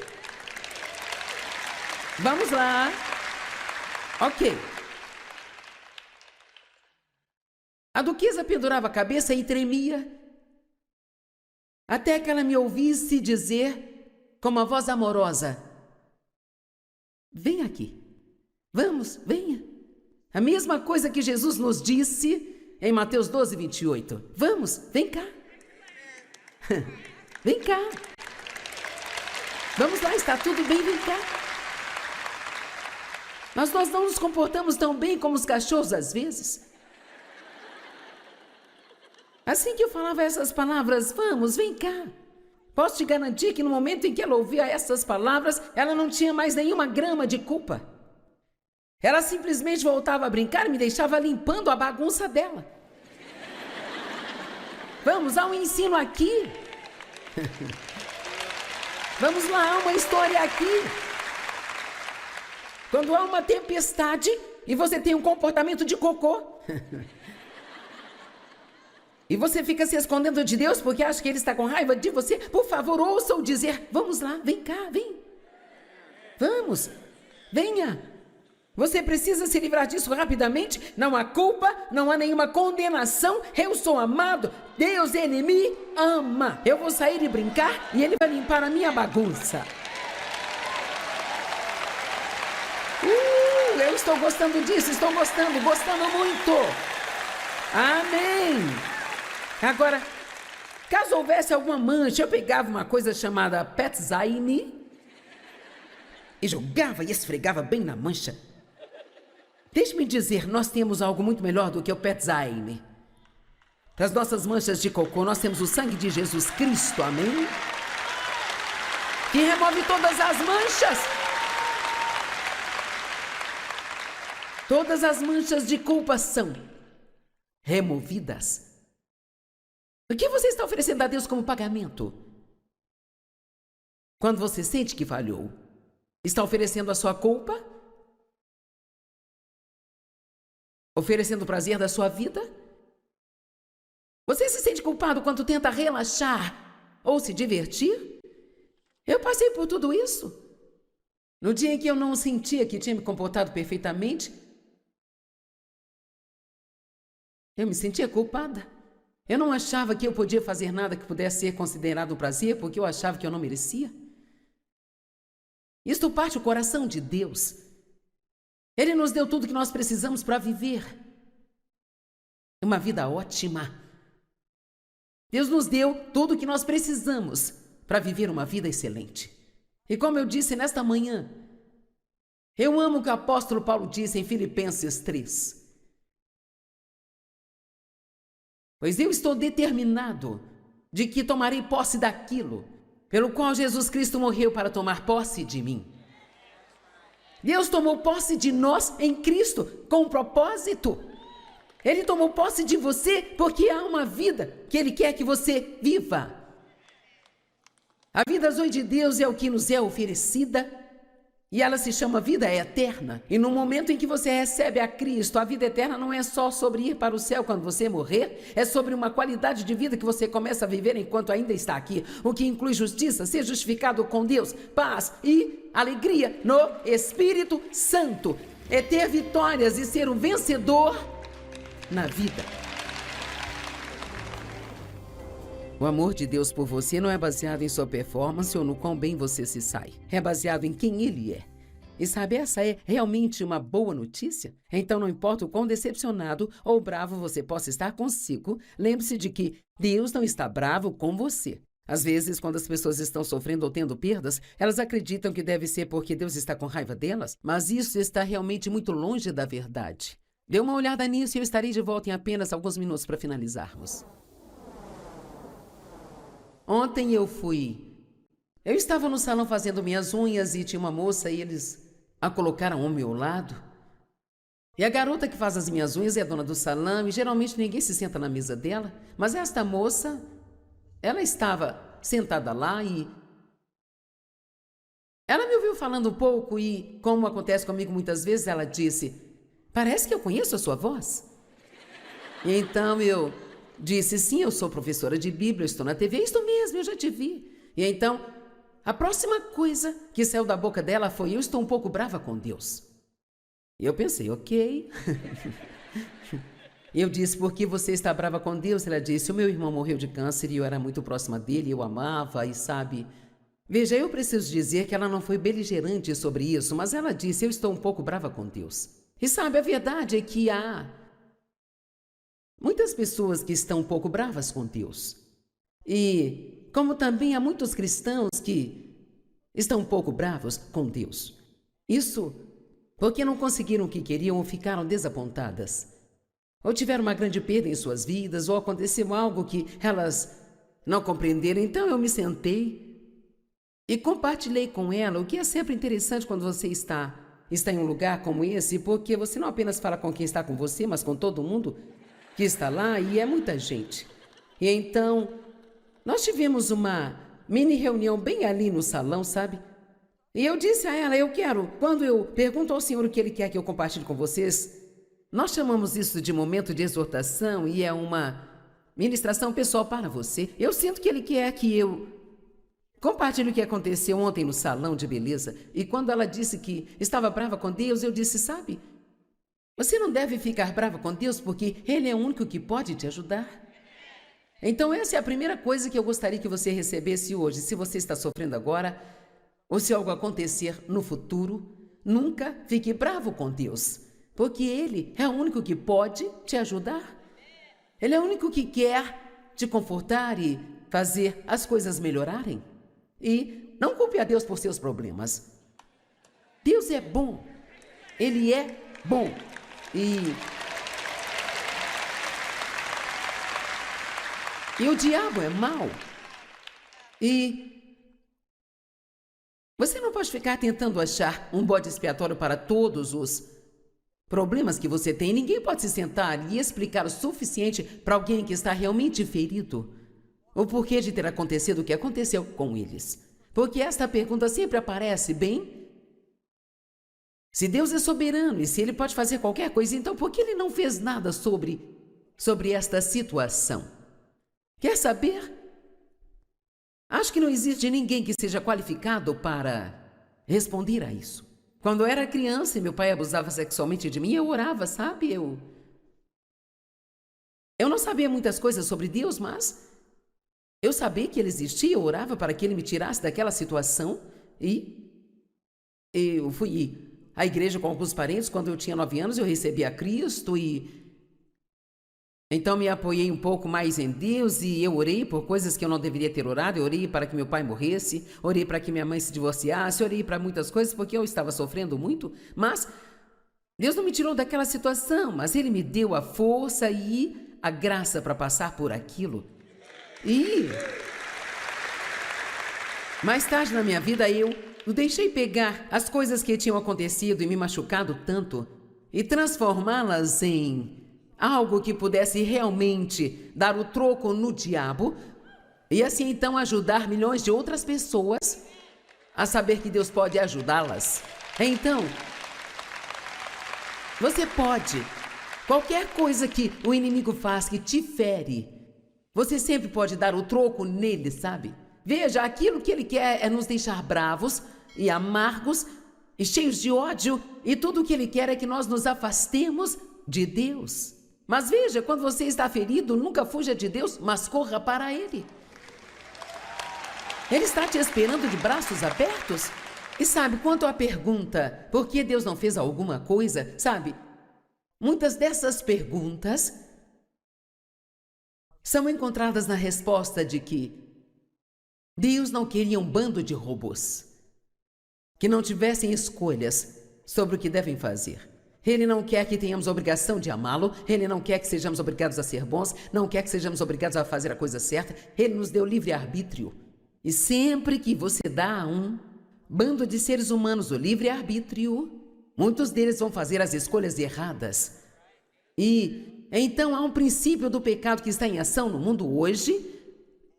Vamos lá. Ok. A Duquesa pendurava a cabeça e tremia, até que ela me ouvisse dizer com uma voz amorosa: vem aqui. Vamos, venha. A mesma coisa que Jesus nos disse em Mateus 12, 28. Vamos, vem cá. Vem cá. Vamos lá, está tudo bem, vem cá. Mas nós não nos comportamos tão bem como os cachorros às vezes. Assim que eu falava essas palavras, vamos, vem cá, posso te garantir que no momento em que ela ouvia essas palavras, ela não tinha mais nenhuma grama de culpa. Ela simplesmente voltava a brincar e me deixava limpando a bagunça dela. Vamos, há um ensino aqui. Vamos lá, há uma história aqui. Quando há uma tempestade e você tem um comportamento de cocô e você fica se escondendo de Deus porque acha que Ele está com raiva de você, por favor, ouça-o dizer: vamos lá, vem cá, vem. Vamos, venha. Você precisa se livrar disso rapidamente. Não há culpa, não há nenhuma condenação. Eu sou amado. Deus, Ele me ama. Eu vou sair e brincar e Ele vai limpar a minha bagunça. Eu estou gostando disso, estou gostando muito. Amém. Agora, caso houvesse alguma mancha, eu pegava uma coisa chamada Petzine e jogava e esfregava bem na mancha. Deixe-me dizer, nós temos algo muito melhor do que o Petzine. Para as nossas manchas de cocô, nós temos o sangue de Jesus Cristo, amém? Que remove todas as manchas. Todas as manchas de culpa são removidas. O que você está oferecendo a Deus como pagamento? Quando você sente que falhou, está oferecendo a sua culpa? Oferecendo o prazer da sua vida? Você se sente culpado quando tenta relaxar ou se divertir? Eu passei por tudo isso. No dia em que eu não sentia que tinha me comportado perfeitamente, eu me sentia culpada. Eu não achava que eu podia fazer nada que pudesse ser considerado um prazer, porque eu achava que eu não merecia. Isto parte do coração de Deus. Ele nos deu tudo que nós precisamos para viver uma vida ótima. Deus nos deu tudo o que nós precisamos para viver uma vida excelente. E como eu disse nesta manhã, eu amo o que o apóstolo Paulo disse em Filipenses 3. Pois eu estou determinado de que tomarei posse daquilo pelo qual Jesus Cristo morreu para tomar posse de mim. Deus tomou posse de nós em Cristo com um propósito. Ele tomou posse de você porque há uma vida que Ele quer que você viva. A vida zoe de Deus é o que nos é oferecida e ela se chama vida eterna. E no momento em que você recebe a Cristo, a vida eterna não é só sobre ir para o céu quando você morrer, é sobre uma qualidade de vida que você começa a viver enquanto ainda está aqui, o que inclui justiça, ser justificado com Deus, paz e alegria no Espírito Santo. É ter vitórias e ser um vencedor na vida. O amor de Deus por você não é baseado em sua performance ou no quão bem você se sai. É baseado em quem Ele é. E sabe, essa é realmente uma boa notícia? Então não importa o quão decepcionado ou bravo você possa estar consigo, lembre-se de que Deus não está bravo com você. Às vezes, quando as pessoas estão sofrendo ou tendo perdas, elas acreditam que deve ser porque Deus está com raiva delas, mas isso está realmente muito longe da verdade. Dê uma olhada nisso e eu estarei de volta em apenas alguns minutos para finalizarmos. Ontem eu estava no salão fazendo minhas unhas e tinha uma moça e eles a colocaram ao meu lado. E a garota que faz as minhas unhas é a dona do salão e geralmente ninguém se senta na mesa dela. Mas esta moça, ela estava sentada lá e ela me ouviu falando um pouco e, como acontece comigo muitas vezes, ela disse: "Parece que eu conheço a sua voz." E então eu disse: "Sim, eu sou professora de Bíblia, estou na TV." "Isto mesmo, eu já te vi." E então, a próxima coisa que saiu da boca dela foi: "Eu estou um pouco brava com Deus." E eu pensei: ok. Eu disse: "Por que você está brava com Deus?" Ela disse: "O meu irmão morreu de câncer e eu era muito próxima dele, eu amava e sabe..." Veja, eu preciso dizer que ela não foi beligerante sobre isso, mas ela disse: "Eu estou um pouco brava com Deus." E sabe, a verdade é que há muitas pessoas que estão um pouco bravas com Deus. E como também há muitos cristãos que estão um pouco bravos com Deus. Isso porque não conseguiram o que queriam ou ficaram desapontadas. Ou tiveram uma grande perda em suas vidas, ou aconteceu algo que elas não compreenderam. Então eu me sentei e compartilhei com ela, o que é sempre interessante quando você está em um lugar como esse, porque você não apenas fala com quem está com você, mas com todo mundo que está lá, e é muita gente. E então, nós tivemos uma mini reunião bem ali no salão, sabe? E eu disse a ela: quando eu pergunto ao Senhor o que Ele quer que eu compartilhe com vocês, nós chamamos isso de momento de exortação e é uma ministração pessoal para você. Eu sinto que Ele quer que eu Compartilhe o que aconteceu ontem no salão de beleza. E quando ela disse que estava brava com Deus, eu disse, sabe, você não deve ficar brava com Deus porque Ele é o único que pode te ajudar. Então essa é a primeira coisa que eu gostaria que você recebesse hoje. Se você está sofrendo agora, ou se algo acontecer no futuro, nunca fique bravo com Deus, porque Ele é o único que pode te ajudar. Ele é o único que quer te confortar e fazer as coisas melhorarem. E não culpe a Deus por seus problemas. Deus é bom. Ele é bom. E o diabo é mau. E você não pode ficar tentando achar um bode expiatório para todos os problemas que você tem. Ninguém pode se sentar e explicar o suficiente para alguém que está realmente ferido o porquê de ter acontecido o que aconteceu com eles. Porque esta pergunta sempre aparece, bem, se Deus é soberano e se Ele pode fazer qualquer coisa, então por que Ele não fez nada sobre esta situação? Quer saber? Acho que não existe ninguém que seja qualificado para responder a isso. Quando eu era criança e meu pai abusava sexualmente de mim, eu orava, sabe? Eu não sabia muitas coisas sobre Deus, mas eu sabia que Ele existia, eu orava para que Ele me tirasse daquela situação e eu fui à igreja com alguns parentes. Quando eu tinha 9 anos, eu recebi a Cristo e então me apoiei um pouco mais em Deus e eu orei por coisas que eu não deveria ter orado. Eu orei para que meu pai morresse, orei para que minha mãe se divorciasse, orei para muitas coisas porque eu estava sofrendo muito, mas Deus não me tirou daquela situação, mas Ele me deu a força e a graça para passar por aquilo. E mais tarde na minha vida eu deixei pegar as coisas que tinham acontecido e me machucado tanto e transformá-las em algo que pudesse realmente dar o troco no diabo e assim então ajudar milhões de outras pessoas a saber que Deus pode ajudá-las. Então, você pode, qualquer coisa que o inimigo faz que te fere, você sempre pode dar o troco nele, sabe? Veja, aquilo que ele quer é nos deixar bravos e amargos e cheios de ódio, e tudo o que ele quer é que nós nos afastemos de Deus. Mas veja, quando você está ferido, nunca fuja de Deus, mas corra para Ele. Ele está te esperando de braços abertos. E sabe, quanto à pergunta, por que Deus não fez alguma coisa? Sabe, muitas dessas perguntas são encontradas na resposta de que Deus não queria um bando de robôs que não tivessem escolhas sobre o que devem fazer. Ele não quer que tenhamos a obrigação de amá-lo, Ele não quer que sejamos obrigados a ser bons, não quer que sejamos obrigados a fazer a coisa certa. Ele nos deu livre-arbítrio. E sempre que você dá a um bando de seres humanos o livre-arbítrio, muitos deles vão fazer as escolhas erradas. E então há um princípio do pecado que está em ação no mundo hoje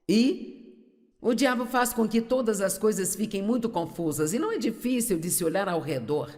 e o diabo faz com que todas as coisas fiquem muito confusas e não é difícil de se olhar ao redor.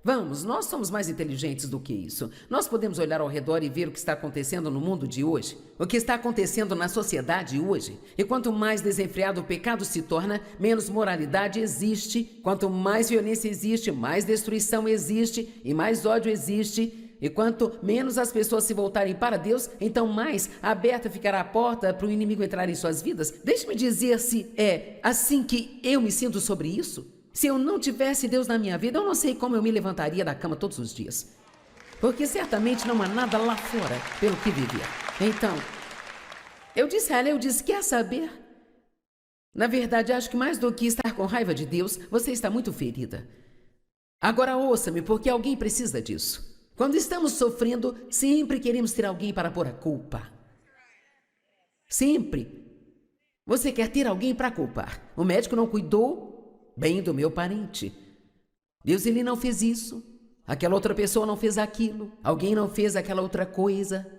Vamos, nós somos mais inteligentes do que isso. Nós podemos olhar ao redor e ver o que está acontecendo no mundo de hoje, o que está acontecendo na sociedade hoje. E quanto mais desenfreado o pecado se torna, menos moralidade existe. Quanto mais violência existe, mais destruição existe e mais ódio existe. E quanto menos as pessoas se voltarem para Deus, então mais aberta ficará a porta para o inimigo entrar em suas vidas. Deixe-me dizer se é assim que eu me sinto sobre isso. Se eu não tivesse Deus na minha vida, eu não sei como eu me levantaria da cama todos os dias. Porque certamente não há nada lá fora pelo que viver. Então, eu disse a ela, quer saber? Na verdade, acho que mais do que estar com raiva de Deus, você está muito ferida. Agora ouça-me, porque alguém precisa disso. Quando estamos sofrendo, sempre queremos ter alguém para pôr a culpa. Sempre. Você quer ter alguém para culpar. O médico não cuidou bem do meu parente. Deus, ele não fez isso. Aquela outra pessoa não fez aquilo. Alguém não fez aquela outra coisa.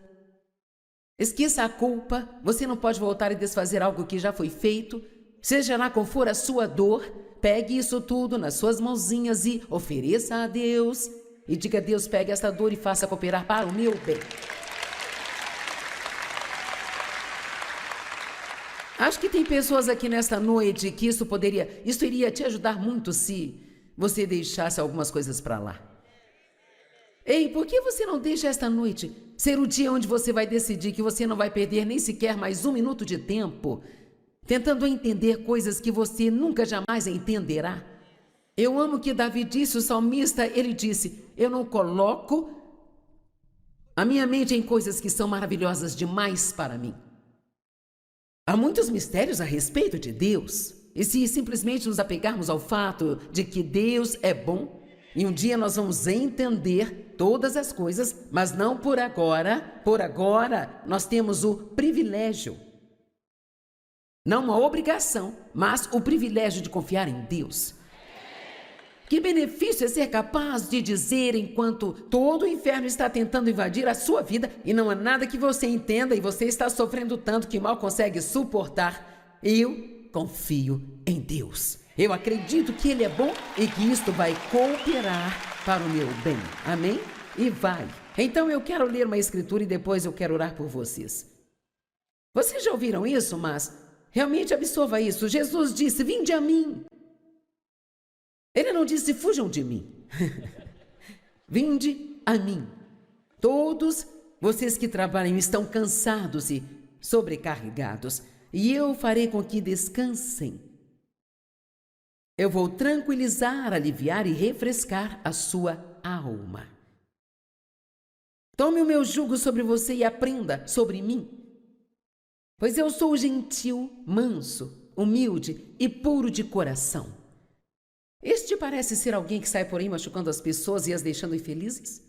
Esqueça a culpa. Você não pode voltar e desfazer algo que já foi feito. Seja lá qual for a sua dor, pegue isso tudo nas suas mãozinhas e ofereça a Deus. E diga a Deus, pegue esta dor e faça cooperar para o meu bem. Acho que tem pessoas aqui nesta noite que isso iria te ajudar muito se você deixasse algumas coisas para lá. Ei, por que você não deixa esta noite ser o dia onde você vai decidir que você não vai perder nem sequer mais um minuto de tempo tentando entender coisas que você nunca jamais entenderá? Eu amo que Davi disse, o salmista, ele disse, eu não coloco a minha mente em coisas que são maravilhosas demais para mim. Há muitos mistérios a respeito de Deus, e se simplesmente nos apegarmos ao fato de que Deus é bom, e um dia nós vamos entender todas as coisas, mas não por agora. Por agora, nós temos o privilégio, não uma obrigação, mas o privilégio de confiar em Deus. Que benefício é ser capaz de dizer, enquanto todo o inferno está tentando invadir a sua vida e não há nada que você entenda e você está sofrendo tanto que mal consegue suportar, eu confio em Deus. Eu acredito que Ele é bom e que isto vai cooperar para o meu bem. Amém? E vai. Então eu quero ler uma escritura e depois eu quero orar por vocês. Vocês já ouviram isso, mas realmente absorva isso. Jesus disse, vinde a mim. Ele não disse, fujam de mim. Vinde a mim. Todos vocês que trabalham estão cansados e sobrecarregados, e eu farei com que descansem. Eu vou tranquilizar, aliviar e refrescar a sua alma. Tome o meu jugo sobre você e aprenda sobre mim, pois eu sou gentil, manso, humilde e puro de coração. Este parece ser alguém que sai por aí machucando as pessoas e as deixando infelizes?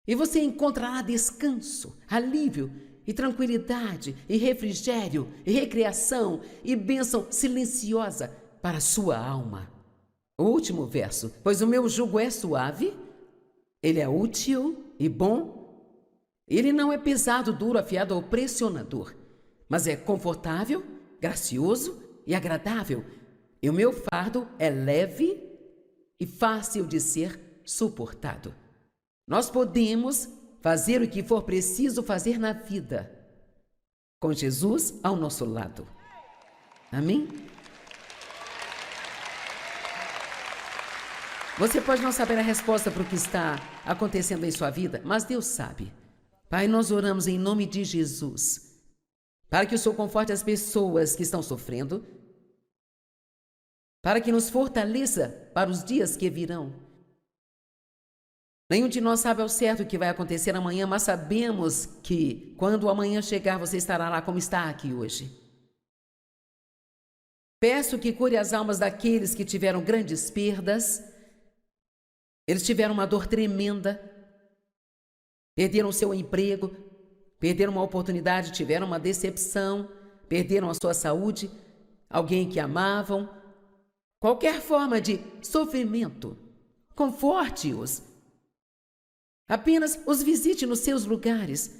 E você encontrará descanso, alívio e tranquilidade e refrigério e recreação e bênção silenciosa para a sua alma. O último verso, pois o meu jugo é suave, ele é útil e bom, ele não é pesado, duro, afiado ou pressionador, mas é confortável, gracioso e agradável. E o meu fardo é leve e fácil de ser suportado. Nós podemos fazer o que for preciso fazer na vida, com Jesus ao nosso lado. Amém? Você pode não saber a resposta para o que está acontecendo em sua vida, mas Deus sabe. Pai, nós oramos em nome de Jesus, para que o Senhor conforte as pessoas que estão sofrendo, para que nos fortaleça para os dias que virão. Nenhum de nós sabe ao certo o que vai acontecer amanhã, mas sabemos que quando o amanhã chegar, você estará lá como está aqui hoje. Peço que cure as almas daqueles que tiveram grandes perdas. Eles tiveram uma dor tremenda, perderam o seu emprego, perderam uma oportunidade, tiveram uma decepção, perderam a sua saúde, alguém que amavam. Qualquer forma de sofrimento, conforte-os. Apenas os visite nos seus lugares,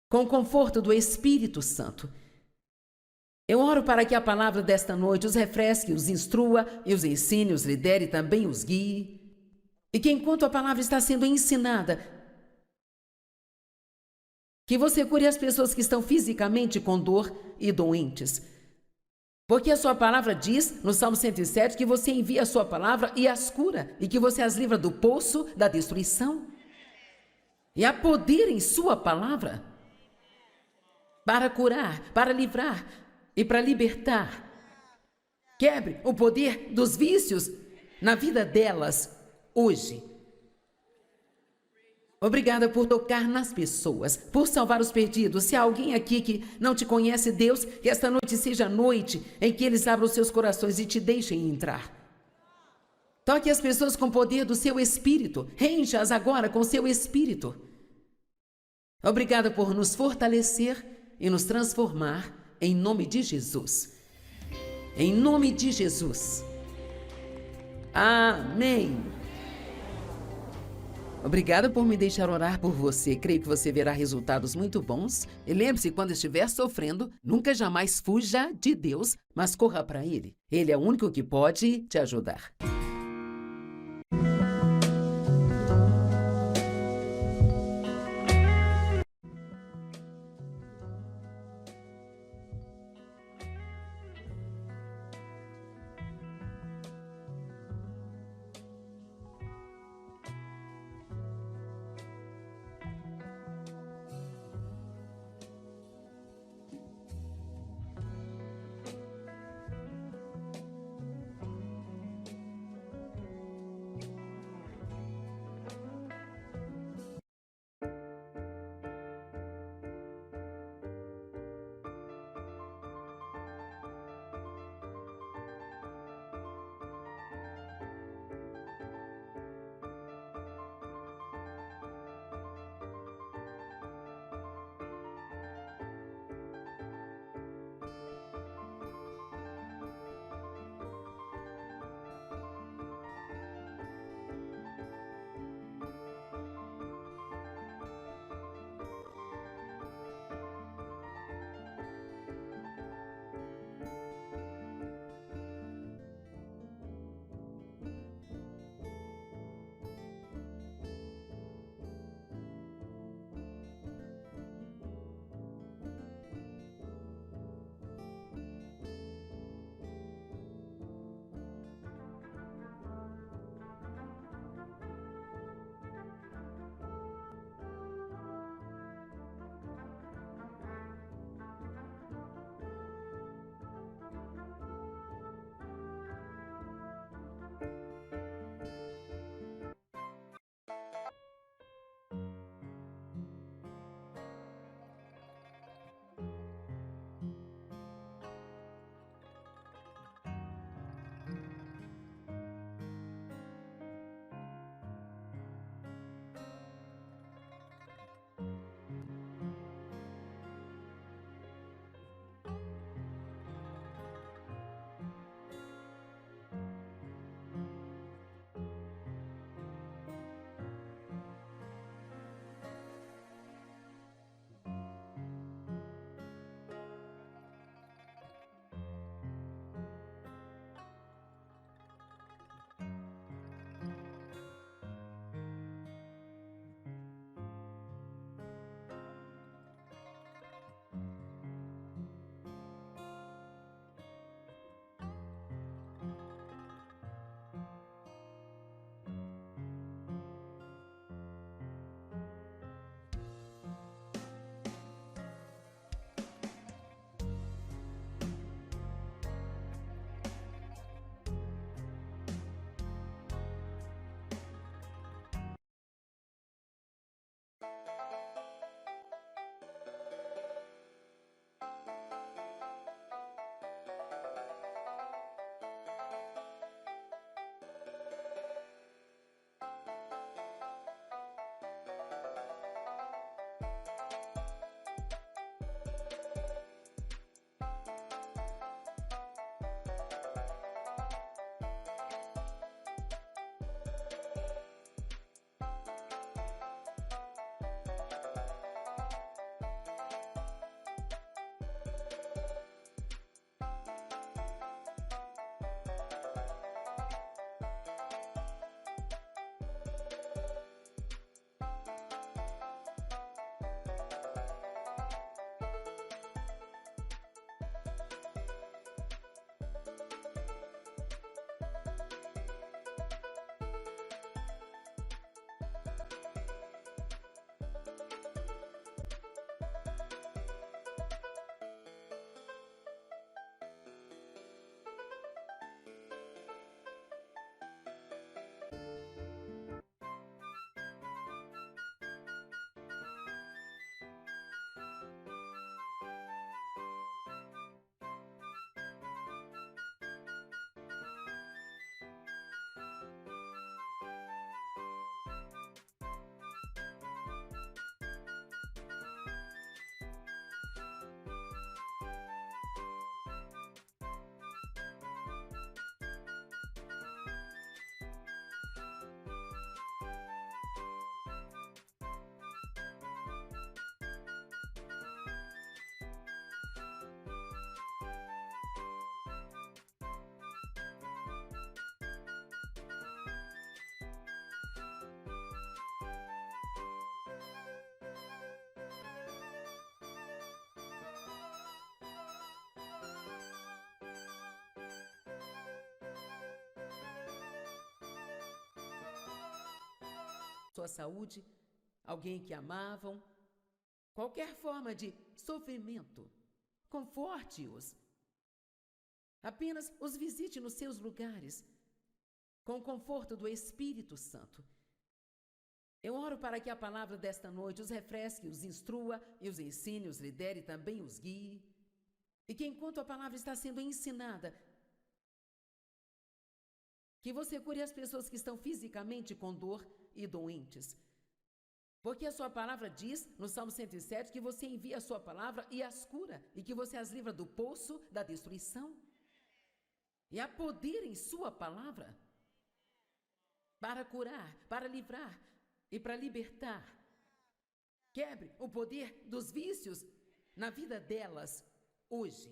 com o conforto do Espírito Santo. Eu oro para que a palavra desta noite os refresque, os instrua e os ensine, os lidere e também os guie. E que enquanto a palavra está sendo ensinada, que você cure as pessoas que estão fisicamente com dor e doentes. Porque a sua palavra diz, no Salmo 107, que você envia a sua palavra e as cura, e que você as livra do poço da destruição. E há poder em sua palavra para curar, para livrar e para libertar. Quebre o poder dos vícios na vida delas hoje. Obrigada por tocar nas pessoas, por salvar os perdidos. Se há alguém aqui que não te conhece, Deus, que esta noite seja a noite em que eles abram os seus corações e te deixem entrar. Toque as pessoas com o poder do seu Espírito. Encha-as agora com o seu Espírito. Obrigada por nos fortalecer e nos transformar em nome de Jesus. Em nome de Jesus. Amém. Obrigada por me deixar orar por você. Creio que você verá resultados muito bons. E lembre-se, quando estiver sofrendo, nunca jamais fuja de Deus, mas corra para Ele. Ele é o único que pode te ajudar. sua saúde, alguém que amavam, qualquer forma de sofrimento. Conforte-os. Apenas os visite nos seus lugares, com o conforto do Espírito Santo. Eu oro para que a palavra desta noite os refresque, os instrua e os ensine, os lidere e também os guie. E que enquanto a palavra está sendo ensinada, que você cure as pessoas que estão fisicamente com dor e doentes. Porque a sua palavra diz, no Salmo 107, que você envia a sua palavra e as cura, e que você as livra do poço da destruição. E há poder em sua palavra para curar, para livrar e para libertar. Quebre o poder dos vícios na vida delas hoje.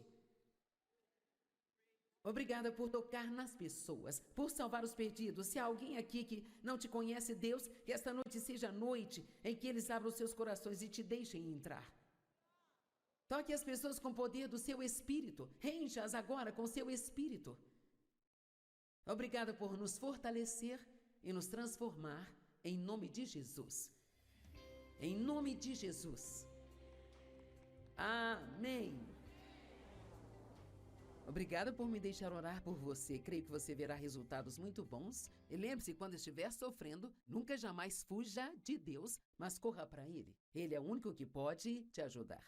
Obrigada por tocar nas pessoas, por salvar os perdidos. Se há alguém aqui que não te conhece, Deus, que esta noite seja a noite em que eles abram os seus corações e te deixem entrar. Toque as pessoas com o poder do seu Espírito. Encha-as agora com seu Espírito. Obrigada por nos fortalecer e nos transformar em nome de Jesus. Em nome de Jesus. Amém. Obrigada por me deixar orar por você. Creio que você verá resultados muito bons. E lembre-se, quando estiver sofrendo, nunca jamais fuja de Deus, mas corra para Ele. Ele é o único que pode te ajudar.